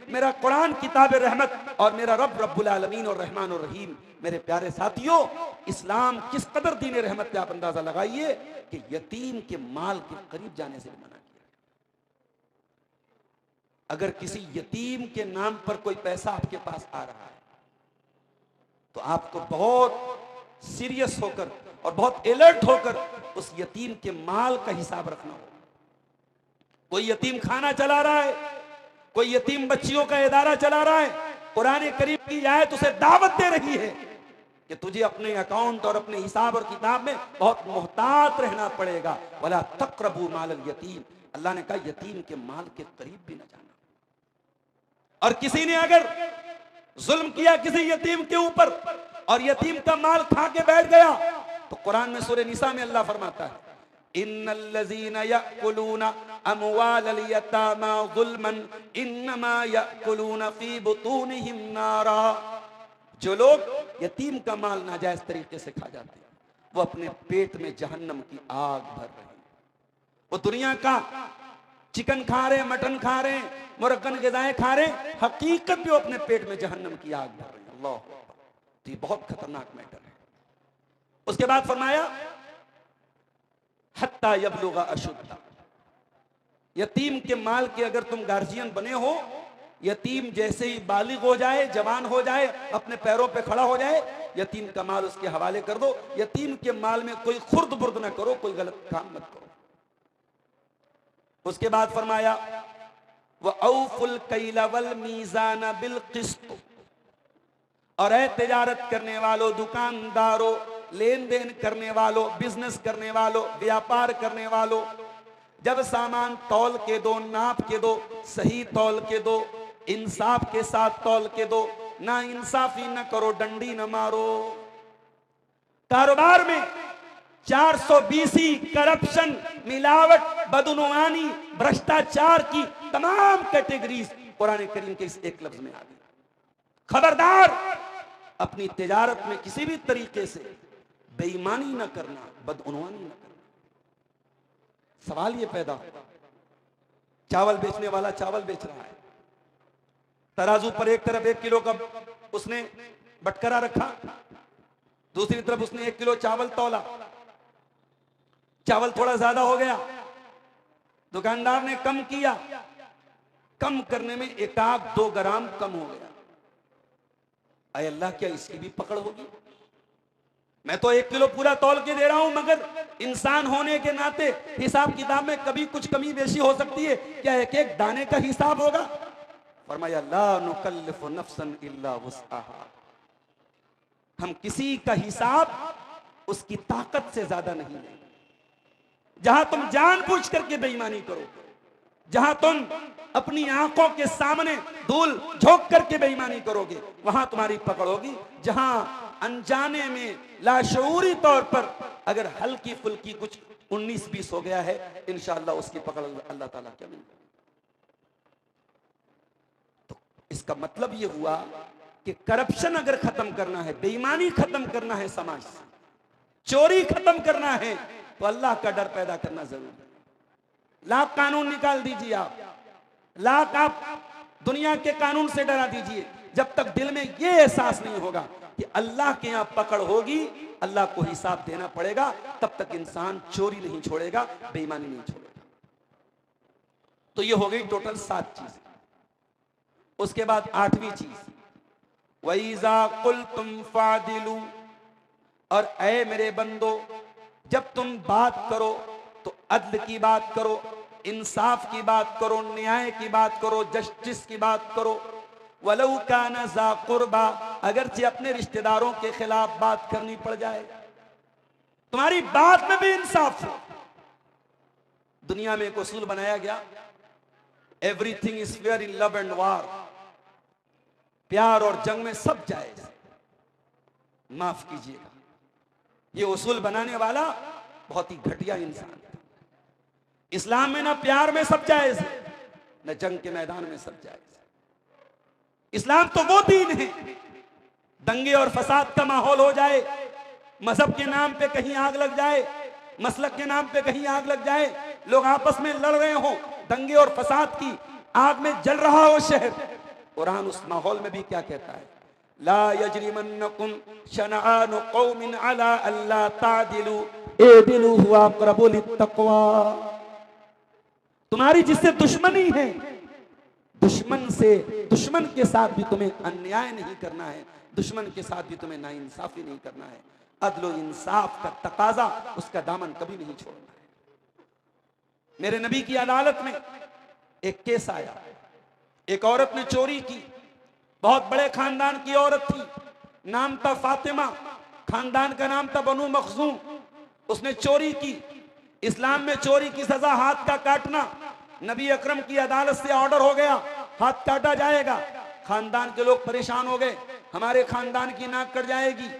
मेरा कुरान किताब रहमत, और मेरा रब रब्बुल आलमीन और रहमान और रहीम। मेरे प्यारे साथियों, इस्लाम किस कदर दीन रहमत पे आप अंदाजा लगाइए कि यतीम के माल के करीब जाने से भी मना किया। अगर किसी यतीम के नाम पर कोई पैसा आपके पास आ रहा है तो आपको बहुत सीरियस होकर और बहुत अलर्ट होकर उस यतीम के माल का हिसाब रखना होगा। कोई यतीम खाना चला रहा है, कोई यतीम बच्चियों का इदारा चला रहा है, कुरान करीम की आयत उसे दावत दे रही है कि तुझे अपने अकाउंट और अपने हिसाब और किताब में बहुत मोहतात रहना पड़ेगा। वला तक़रबू मालल यतीम, अल्लाह ने कहा यतीम के माल के करीब भी न जाना। और किसी ने अगर जुल्म किया किसी यतीम के ऊपर और यतीम का माल खा के बैठ गया तो कुरान में सूरह निसा में अल्लाह फरमाता है इन्नल्लज़ीना यअकुलूना अमवालल यतामा ज़ुल्मन इन्नमा यअकुलूना फी बुतूनिहिम नारा। जो लोग यतीम का माल नाजायज तरीके से खा जाते हैं वो अपने पेट में जहन्नम की आग भर रहे हैं। वो दुनिया का चिकन खा रहे, मटन खा रहे, मुरक्कन ग़िज़ाएं खा रहे, हकीकत में वो अपने पेट में जहन्नम की आग भर रहे हैं। अल्लाह, तो ये बहुत खतरनाक मैटर है। उसके बाद फरमाया हत्ता यबलुगा अशुद्धा, यतीम के माल के अगर तुम गार्जियन बने हो, यतीम जैसे ही बालिग हो जाए, जवान हो जाए, अपने पैरों पे खड़ा हो जाए, यतीम का माल उसके हवाले कर दो। यतीम के माल में कोई खुर्द बुर्द ना करो, कोई गलत काम मत करो। उसके बाद फरमाया व औफुल कैल वल मीज़ान बिल क़िस्त, और ऐ तिजारत करने वालों, दुकानदारों, लेन देन करने वालों, बिजनेस करने वालों, व्यापार करने वालों, जब सामान तौल के दो, नाप के दो, सही तौल के दो, इंसाफ के साथ तौल के दो, ना इंसाफी न करो, डंडी न मारो। कारोबार में 420 करप्शन, मिलावट, बदनुमानी, भ्रष्टाचार की तमाम कैटेगरीज कुरान करीम के इस एक लफ्ज में आ गई। खबरदार अपनी तिजारत में किसी भी तरीके से बेईमानी न करना, बदउनवानी न करना। सवाल ये पैदा होगा, चावल बेचने वाला चावल बेच रहा है, तराजू पर एक तरफ 1 किलो का उसने बटकरा रखा, दूसरी तरफ उसने 1 किलो चावल तौला, चावल थोड़ा ज्यादा हो गया, दुकानदार ने कम किया, कम करने में 1-2 ग्राम कम हो गया। अय अल्लाह, क्या इसकी भी पकड़ होगी? मैं तो 1 किलो पूरा तौल के दे रहा हूं, मगर इंसान होने के नाते हिसाब किताब में कभी कुछ कमी बेशी हो सकती है, क्या एक एक दाने का हिसाब होगा? फरमाया ला नुकल्लिफु नफ्सन इल्ला वुस्अहा, हम किसी का हिसाब उसकी ताकत से ज्यादा नहीं लेंगे। जहां तुम जानबूझ करके बेईमानी करो, जहां तुम अपनी आंखों के सामने धूल झोंक करके बेईमानी करोगे, वहां तुम्हारी पकड़ होगी। जहां अनजाने में लाशऊरी तौर पर अगर हल्की फुल्की कुछ 19-20 हो गया है, इंशाअल्लाह उसकी पकड़ अल्लाह ताला क्या मिलेगी। तो इसका मतलब यह हुआ कि करप्शन अगर खत्म करना है, बेईमानी खत्म करना है, समाज से चोरी खत्म करना है, तो अल्लाह का डर पैदा करना जरूरी है। लाख कानून निकाल दीजिए, आप लाख आप दुनिया के कानून से डरा दीजिए, जब तक दिल में यह एहसास नहीं होगा कि अल्लाह के यहां पकड़ होगी, अल्लाह को हिसाब देना पड़ेगा, तब तक इंसान चोरी नहीं छोड़ेगा, बेईमानी नहीं छोड़ेगा। तो ये हो गई टोटल 7 चीजें। उसके बाद 8वीं चीज वइज़ा कुल्तुम फादिलू, और ऐ मेरे बंदो, जब तुम बात करो तो अदल की बात करो, इंसाफ की बात करो, न्याय की बात करो, जस्टिस की बात करो। वलौ काना ज़ा कुर्बा, अगरचे अपने रिश्तेदारों के खिलाफ बात करनी पड़ जाए, तुम्हारी बात में भी इंसाफ हो। दुनिया में एक उसूल बनाया गया, everything is fair in love and वार, प्यार और जंग में सब जायज। माफ कीजिएगा, ये उसूल बनाने वाला बहुत ही घटिया इंसान था। इस्लाम में ना प्यार में सब जायज है, न जंग के मैदान में सब जायज है। इस्लाम तो वो दीन है, दंगे और फसाद का माहौल हो जाए, मजहब के नाम पे कहीं आग लग जाए, मसलक के नाम पे कहीं आग लग जाए, लोग आपस में लड़ रहे हो, दंगे और फसाद की आग में जल रहा हो शहर, कुरान उस माहौल में भी क्या कहता है? ला यजरिमन्नकुम शनआनु कौमिन अला अल्ला तादिलु इदिलु हुवा अक़रबु लित्तक़वा। तुम्हारी जिससे दुश्मनी है, दुश्मन के साथ भी तुम्हें अन्याय नहीं करना है, दुश्मन के साथ भी तुम्हें नाइंसाफी नहीं करना है। अदल इंसाफ का तकाजा, उसका दामन कभी नहीं छोड़ना है। मेरे नबी की अदालत में एक केस आया, एक औरत ने चोरी की, बहुत बड़े खानदान की औरत थी, नाम था फातिमा, खानदान का नाम था बनु मखजूम। उसने चोरी की। इस्लाम में चोरी की सजा हाथ का काटना, नबी अकरम की अदालत से ऑर्डर हो गया, हाथ काटा जाएगा। खानदान के लोग परेशान हो गए, हमारे खानदान की नाक कट जाएगी,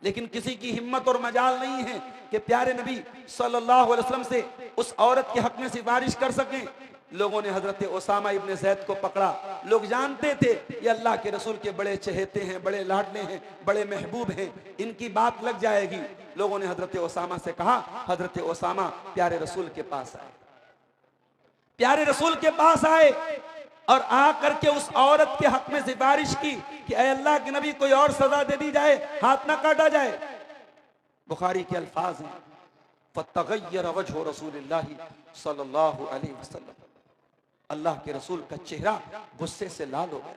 लेकिन किसी की हिम्मत और मजाल नहीं है कि प्यारे नबी सल्लल्लाहु अलैहि वसल्लम से उस औरत के हक में सिफारिश कर सकें। लोगों ने हजरत उसामा इब्ने ज़ैद को पकड़ा। लोग जानते थे ये अल्लाह के रसूल के बड़े चहेते हैं, बड़े लाडले हैं, बड़े महबूब हैं, इनकी बात लग जाएगी। लोगों ने हजरत उसामा से कहा, हजरत उसामा प्यारे रसूल के पास आए। प्यारे रसूल के पास आए और आ करके उस औरत के हक में सिफारिश की कि ऐ अल्लाह के नबी कोई और सजा दे दी जाए, हाथ ना काटा जाए। बुखारी के अल्फाज हैं, फतगय्यर वजहु रसूलिल्लाहि सल्लल्लाहु अलैहि वसल्लम, अल्लाह के रसूल का चेहरा गुस्से से लाल हो गया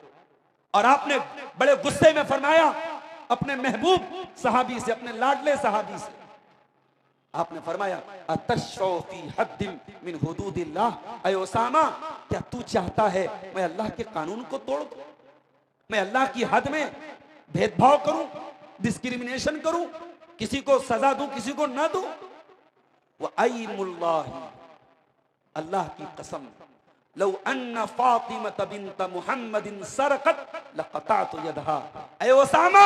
और आपने बड़े गुस्से में फरमाया अपने महबूब सहाबी से, अपने लाडले सहाबी से, आपने फरमाया अतशौ फी हद्दिन मिन हुदूदिल्लाह, ऐ उसामा क्या तू चाहता है मैं अल्लाह के कानून को तोड़ दूं, मैं अल्लाह की हद में भेदभाव करूं, डिस्क्रिमिनेशन करूं, किसी को सजा दूं किसी को ना दूं? व अयमुल्लाही, अल्लाह की कसम, लौ अन्ना फातिमत बिन्त मुहम्मदिन सरकत लक़तअतु यदहा, ऐ उसामा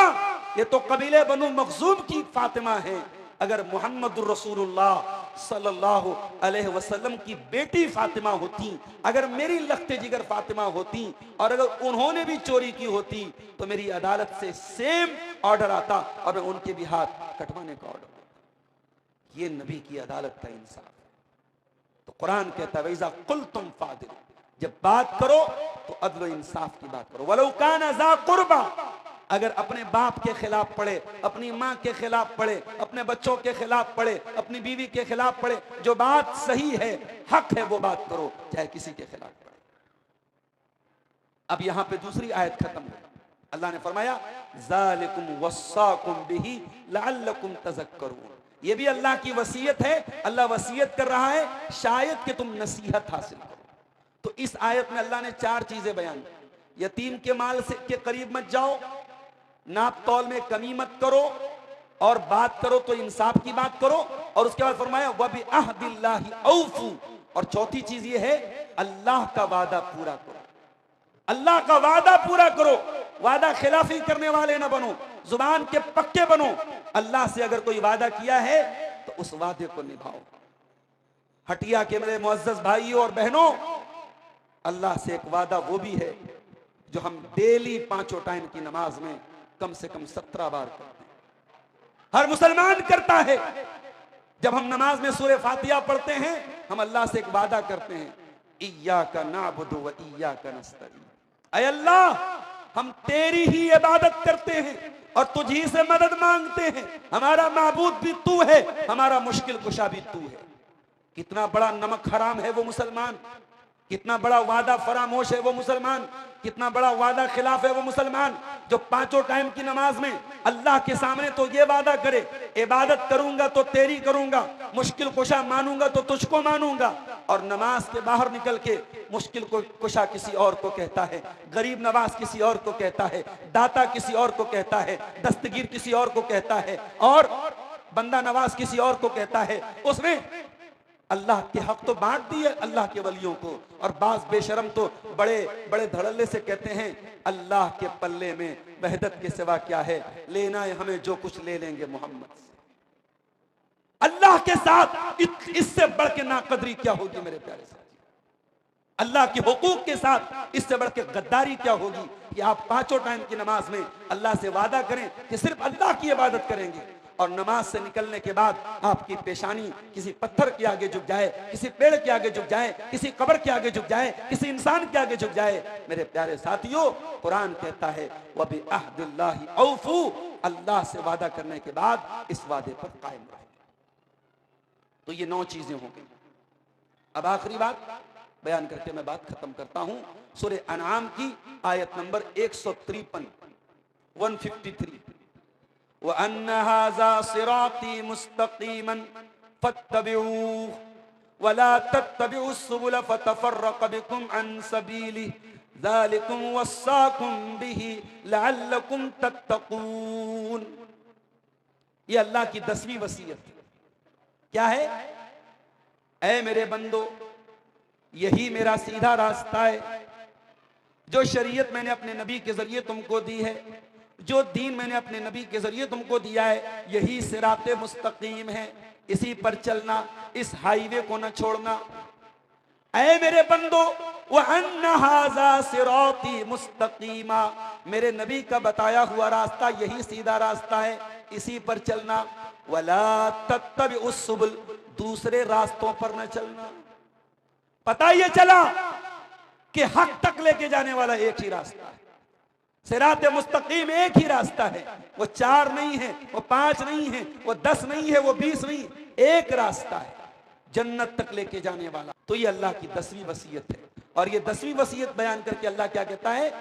ये तो कबीले बनु मखजूम की फातिमा है, अगर मुहम्मदुर रसूलुल्लाह सल्लल्लाहु अलैहि वसल्लम की बेटी फातिमा होती, अगर मेरी लख्ते जिगर फातिमा होती और अगर उन्होंने भी चोरी की होती तो मेरी अदालत से सेम ऑर्डर आता और मैं उनके भी हाथ कटवाने का ऑर्डर देता। ये नबी की अदालत का इंसाफ है। तो कुरान कहता है वैज़ा कुल्तुम फादिल, जब बात करो तो अदल इंसाफ की बात करो। वलौ काना ज़ा कुर्बा, अगर अपने बाप के खिलाफ पड़े, अपनी माँ के खिलाफ पड़े, अपने बच्चों के खिलाफ पड़े, अपनी बीवी के खिलाफ पड़े, जो बात सही है, हक है, वो बात करो, चाहे किसी के खिलाफ पड़े। अब यहां पे दूसरी आयत खत्म है। अल्लाह ने फरमाया ज़ालिकुम वस्साकुम बिही लअल्लकुम तज़क्करून, ये भी अल्लाह की वसीयत है। अल्लाह वसीयत कर रहा है शायद कि तुम नसीहत हासिल करो। तो इस आयत में अल्लाह ने चार चीजें बयान की। यतीम के माल से के करीब मत जाओ, नाप तौल में कमी मत करो, और बात करो तो इंसाफ की बात करो, और उसके बाद फरमाया वबि अहदिल्लाहि औफू, और चौथी चीज ये है अल्लाह का वादा पूरा करो। अल्लाह का वादा पूरा करो, वादा खिलाफी करने वाले ना बनो, जुबान के पक्के बनो। अल्लाह से अगर कोई वादा किया है तो उस वादे को निभाओ। हटिया के मेरे मुअज़्ज़ज़ भाइयों और बहनों, अल्लाह से एक वादा वो भी है जो हम डेली पांचों टाइम की नमाज में कम से कम 17 बार करते हैं। हर मुसलमान करता है। जब हम नमाज में सूरह फातिहा पढ़ते हैं, हम अल्लाह से एक वादा करते हैं, इय्याका नअबुदु व इय्याका नस्तईन, ऐ अल्लाह हम तेरी ही इबादत करते हैं और तुझी से मदद मांगते हैं। हमारा माबूद भी तू है, हमारा मुश्किल कुशा भी तू है। कितना बड़ा नमक हराम है वो मुसलमान, कितना बड़ा वादा फरामोश है वो मुसलमान, कितना बड़ा वादा खिलाफ है वो मुसलमान, जो पांचों टाइम की नमाज में अल्लाह के सामने तो ये वादा करे, इबादत करूंगा तो तेरी करूंगा, मुश्किल कुशा मानूंगा तो तुझको मानूंगा, और नमाज के बाहर निकल के मुश्किल कुशा किसी और को कहता है, गरीब नवाज किसी और को कहता है, दाता किसी और को कहता है, दस्तगीर किसी और को कहता है, और बंदा नवाज किसी और को कहता है। उसमें अल्लाह के हक तो बांट दिए अल्लाह के वलियों को, और बाज बेशरम तो बड़े बड़े धड़ल्ले से कहते हैं अल्लाह के पल्ले में वहदत के सिवा क्या है, लेना है हमें जो कुछ ले लेंगे मोहम्मद से। अल्लाह अल्लाह के साथ इससे बढ़ के नाकदरी क्या होगी मेरे प्यारे साथी। अल्लाह के हुकूक के साथ इससे बढ़ के गद्दारी क्या होगी कि आप पांचों टाइम की नमाज में अल्लाह से वादा करें कि सिर्फ अल्लाह की इबादत करेंगे, और नमाज से निकलने के बाद आपकी पेशानी किसी पत्थर के आगे झुक जाए, किसी पेड़ के आगे झुक जाए, किसी कब्र के आगे झुक जाए, किसी इंसान के आगे झुक जाए। मेरे प्यारे साथियों, कुरान कहता है वबि अहदिल्लाहि औफू, अल्लाह से वादा करने के बाद इस वादे पर कायम रहे। तो ये 9 चीजें हो गई। अब आखिरी बात बयान करके मैं बात खत्म करता हूं। सूरह अनआम की आयत नंबर 153 153, व अन्ना हाज़ा सिराती मुस्तक़ीमन फत्तबिऊह वला तत्तबिउस सुबुल फतफर्रक़ बिकुम अन सबीलिह ज़ालिकुम वस्साकुम बिही लअल्लकुम तत्तक़ून। ये अल्लाह की 10वीं वसीयत क्या है? ऐ मेरे बंदो, यही मेरा सीधा रास्ता है, जो शरीयत मैंने अपने नबी के जरिए तुमको दी है, जो दीन मैंने अपने नबी के जरिए तुमको दिया है, यही सिराते मुस्तकीम है, इसी पर चलना, इस हाईवे को न छोड़ना। ऐ मेरे बंदो, व अन्ना हाज़ा सिराती मुस्तकीमा, मेरे नबी का बताया हुआ रास्ता यही सीधा रास्ता है, इसी पर चलना। वला तत्तबिउस सुबुल, दूसरे रास्तों पर न चलना। पता ये चला कि हक तक लेके जाने वाला एक ही रास्ता है, सिराते मुस्तकीम एक ही रास्ता है। वो 4 नहीं है, वो 5 नहीं है, वो 10 नहीं है, वो 20 नहीं, एक रास्ता है जन्नत तक लेके जाने वाला। तो ये अल्लाह की 10वीं वसीयत है। और ये 10वीं वसीयत बयान करके अल्लाह क्या कहता है?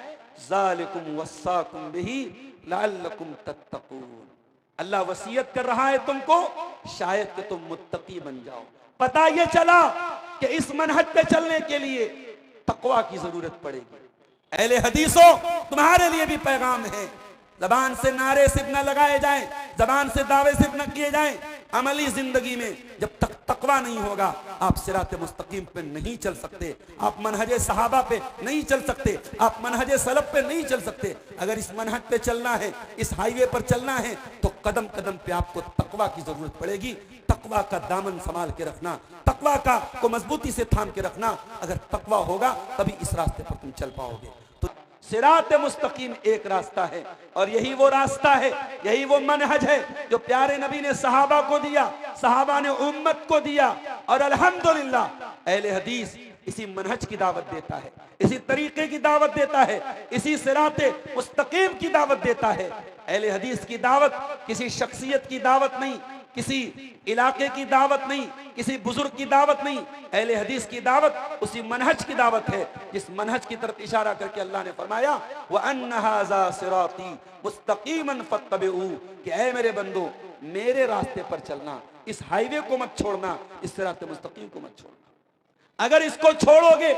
ज़ालिकुम वस्साकुम बिही लअल्लकुम तत्तक़ून। अल्लाह वसीयत कर रहा है तुमको, शायद कि तुम मुत्तकी बन जाओ। पता ये चला कि इस मनहज पे चलने के लिए तकवा की जरूरत पड़ेगी। अहले हदीसों, तुम्हारे लिए भी पैगाम है, जबान से नारे सिर्फ न लगाए जाएं, जबान से दावे सिर्फ न किए जाएं, अमली जिंदगी में जब तक तकवा नहीं होगा आप सिराते मुस्तकीम पे नहीं चल सकते, आप मनहजे सहाबा पे नहीं चल सकते, आप मनहजे सलफ पे नहीं चल सकते। अगर इस मनहज पे चलना है, इस हाईवे पर चलना है, तो कदम कदम पे आपको तकवा की जरूरत पड़ेगी। तकवा का दामन संभाल के रखना, तकवा का को मजबूती से थाम के रखना। अगर तकवा होगा तभी इस रास्ते पर तुम चल पाओगे। तो सिराते मुस्तकीम एक रास्ता है, और यही वो रास्ता है, यही वो मनहज है जो प्यारे नबी ने सहाबा को दिया, सहाबा ने उम्मत को दिया। और अल्हम्दुलिल्लाह अहले हदीस इसी मनहज की दावत देता है, इसी तरीके की दावत देता है, इसी सिराते मुस्तकीम की दावत देता है। अहले हदीस की दावत किसी शख्सियत की दावत नहीं, किसी इलाके की दावत नहीं, किसी बुजुर्ग की दावत नहीं। अहले हदीस की दावत उसी मनहज की दावत है जिस मनहज की तरफ इशारा करके अल्लाह ने फरमाया व अन्ना हाज़ा सिराती मुस्तकीमन फत्तबिऊ, कि ऐ मेरे बंदो, मेरे रास्ते पर चलना, इस हाईवे को मत छोड़ना, इस सिराते मुस्तकीम को मत छोड़ना। अगर इसको छोड़ोगे,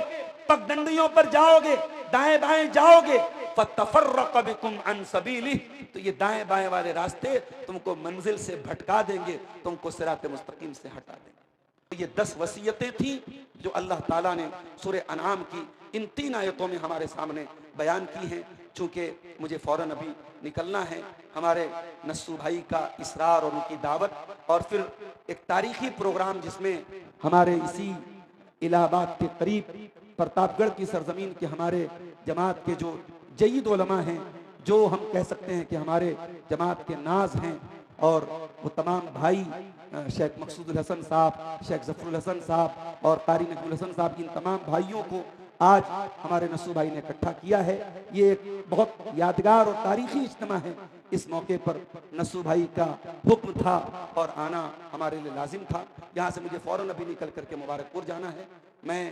पगडंडियों पर जाओगे, दाएं बाएं जाओगे, फतफर्रक़ बिकुम अन सबीलिह, तो ये दाएं बाएं वाले रास्ते तुमको मंजिल से भटका देंगे, तुमको सिराते मुस्तकीम से हटा देंगे। तो ये 10 वसीयतें थी जो अल्लाह ताला ने सूरह अनआम की इन 3 आयतों में हमारे सामने बयान की हैं। चूंकि मुझे फौरन अभी निकलना है, हमारे नस्सू भाई का इसरार और उनकी दावत, और फिर एक तारीखी प्रोग्राम जिसमें हमारे इसी इलाहाबाद के करीब प्रतापगढ़ की सरजमीन के हमारे जमात के जो जयीद उलमा हैं, जो हम कह सकते हैं कि हमारे जमात के नाज हैं, और वो तमाम भाई शेख मकसूदुल हसन साहब, शेख जफरुल हसन साहब और कारी नकबुल हसन साहब, इन तमाम भाइयों को आज हमारे नस्सू भाई ने इकट्ठा किया है। ये एक बहुत यादगार और तारीखी इज्तिमा है। इस मौके पर नस्सू भाई का हुक्म था और आना हमारे लिए लाजिम था। यहाँ से मुझे फौरन अभी निकल करके मुबारकपुर जाना है। मैं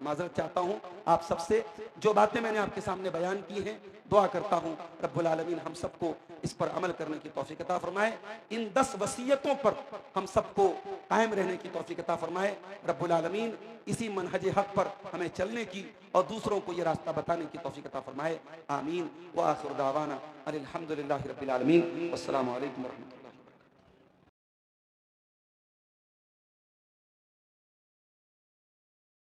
माजरत चाहता हूँ आप सबसे। जो बातें मैंने आपके सामने बयान की हैं, दुआ करता हूँ रब्बुल आलमीन हम सबको इस पर अमल करने की तौफीक अता फरमाए। इन 10 वसीयतों पर हम सबको कायम रहने की तौफीक अता फरमाए। रब्बुल आलमीन इसी मनहज हक पर हमें चलने की और दूसरों को ये रास्ता बताने की तौफीक अता फरमाए। आमीन व आखिर दावाना अनिल हम्दुलिल्लाहि रब्बिल आलमीन। अस्सलामु अलैकुम व रहमतुल्लाह।